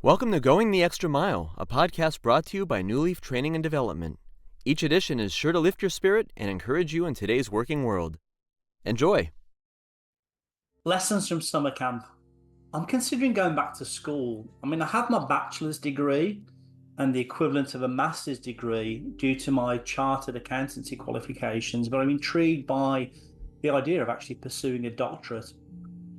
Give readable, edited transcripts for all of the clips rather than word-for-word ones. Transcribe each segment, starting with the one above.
Welcome to Going the Extra Mile, a podcast brought to you by Newleaf Training and Development. Each edition is sure to lift your spirit and encourage you in today's working world. Enjoy! Lessons from summer camp. I'm considering going back to school. I have my bachelor's degree and the equivalent of a master's degree due to my chartered accountancy qualifications, but I'm intrigued by the idea of actually pursuing a doctorate.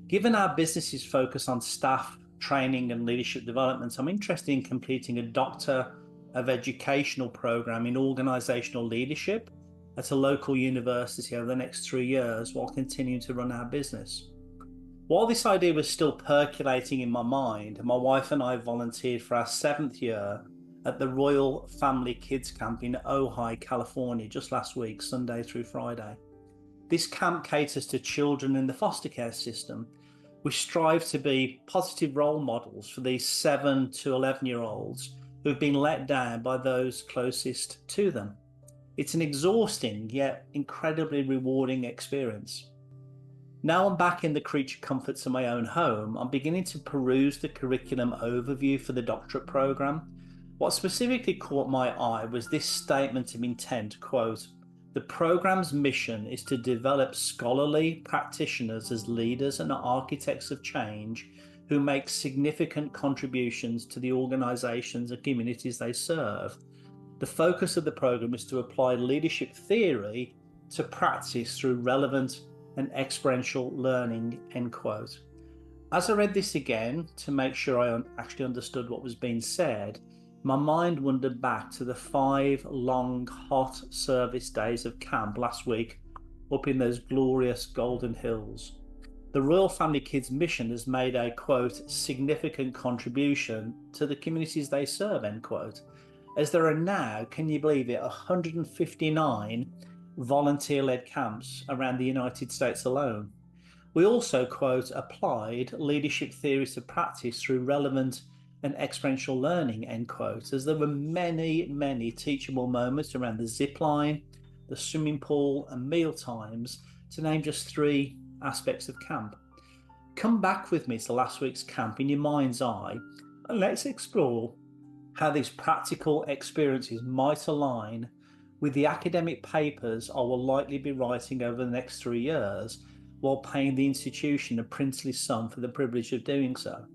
Given our business's focus on staff training and leadership development, I'm interested in completing a Doctor of Educational program in organizational leadership at a local university over the next 3 years while continuing to run our business. While this idea was still percolating in my mind, my wife and I volunteered for our 7th year at the Royal Family Kids Camp in Ojai, California, just last week, Sunday through Friday. This camp caters to children in the foster care system. We strive to be positive role models for these 7 to 11-year-olds who've been let down by those closest to them. It's an exhausting yet incredibly rewarding experience. Now I'm back in the creature comforts of my own home, I'm beginning to peruse the curriculum overview for the doctorate program. What specifically caught my eye was this statement of intent, quote, "The program's mission is to develop scholarly practitioners as leaders and architects of change who make significant contributions to the organizations and communities they serve. The focus of the program is to apply leadership theory to practice through relevant and experiential learning," end quote. As I read this again to make sure I actually understood what was being said, my mind wandered back to the 5 long, hot service days of camp last week up in those glorious Golden Hills. The Royal Family Kids mission has made a, quote, "significant contribution to the communities they serve," end quote, as there are now, can you believe it, 159 volunteer-led camps around the United States alone. We also, quote, "applied leadership theories to practice through relevant and experiential learning," end quote, as there were many teachable moments around the zip line, the swimming pool and meal times, to name just 3 aspects of camp. Come back with me to last week's camp in your mind's eye and let's explore how these practical experiences might align with the academic papers I will likely be writing over the next 3 years while paying the institution a princely sum for the privilege of doing so.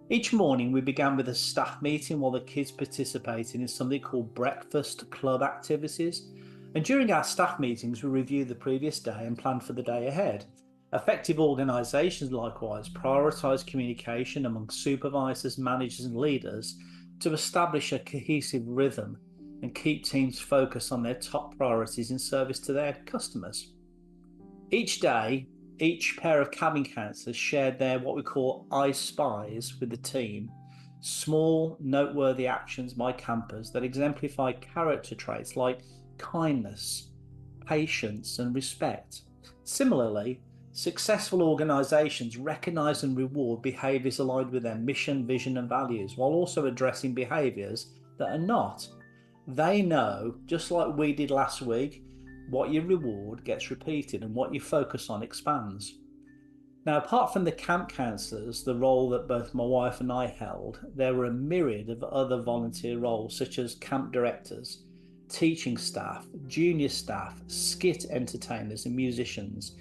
Each morning we began with a staff meeting while the kids participated in something called breakfast club activities, and during our staff meetings we reviewed the previous day and planned for the day ahead. Effective organisations likewise prioritise communication among supervisors, managers and leaders to establish a cohesive rhythm and keep teams focused on their top priorities in service to their customers. Each day, each pair of cabin counsellors shared their what we call I Spies with the team, small noteworthy actions by campers that exemplify character traits like kindness, patience and respect. Similarly, successful organisations recognise and reward behaviours aligned with their mission, vision and values, while also addressing behaviours that are not. They know, just like we did last week, what you reward gets repeated and what you focus on expands. Now, apart from the camp counsellors, the role that both my wife and I held, there were a myriad of other volunteer roles such as camp directors, teaching staff, junior staff, skit entertainers and musicians.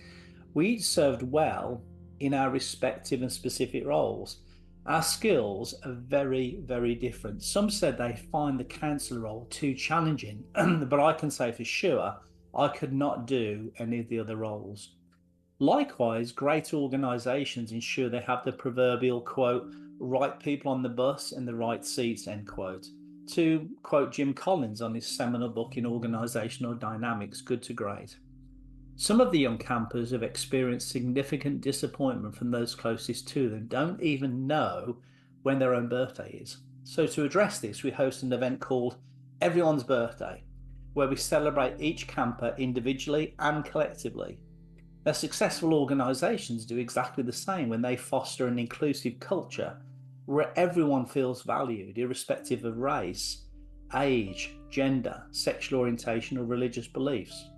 We each served well in our respective and specific roles. Our skills are very different. Some said they find the counsellor role too challenging, but I can say for sure I could not do any of the other roles. Likewise, great organisations ensure they have the proverbial, quote, "right people on the bus in the right seats," end quote. To quote Jim Collins on his seminal book in Organisational Dynamics, Good to Great. Some of the young campers have experienced significant disappointment from those closest to them, don't even know when their own birthday is. So to address this, we host an event called Everyone's Birthday, where we celebrate each camper individually and collectively. Now, successful organisations do exactly the same when they foster an inclusive culture where everyone feels valued, irrespective of race, age, gender, sexual orientation or religious beliefs.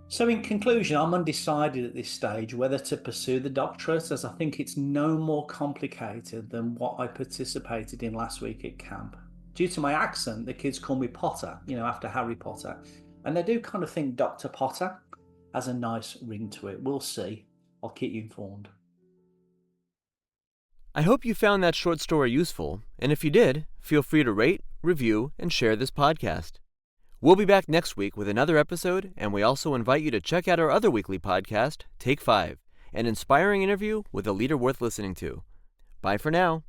So in conclusion, I'm undecided at this stage whether to pursue the doctorate, as I think it's no more complicated than what I participated in last week at camp. Due to my accent, the kids call me Potter, after Harry Potter. And they do kind of think Dr. Potter has a nice ring to it. We'll see. I'll keep you informed. I hope you found that short story useful, and if you did, feel free to rate, review, and share this podcast. We'll be back next week with another episode, and we also invite you to check out our other weekly podcast, Take 5, an inspiring interview with a leader worth listening to. Bye for now.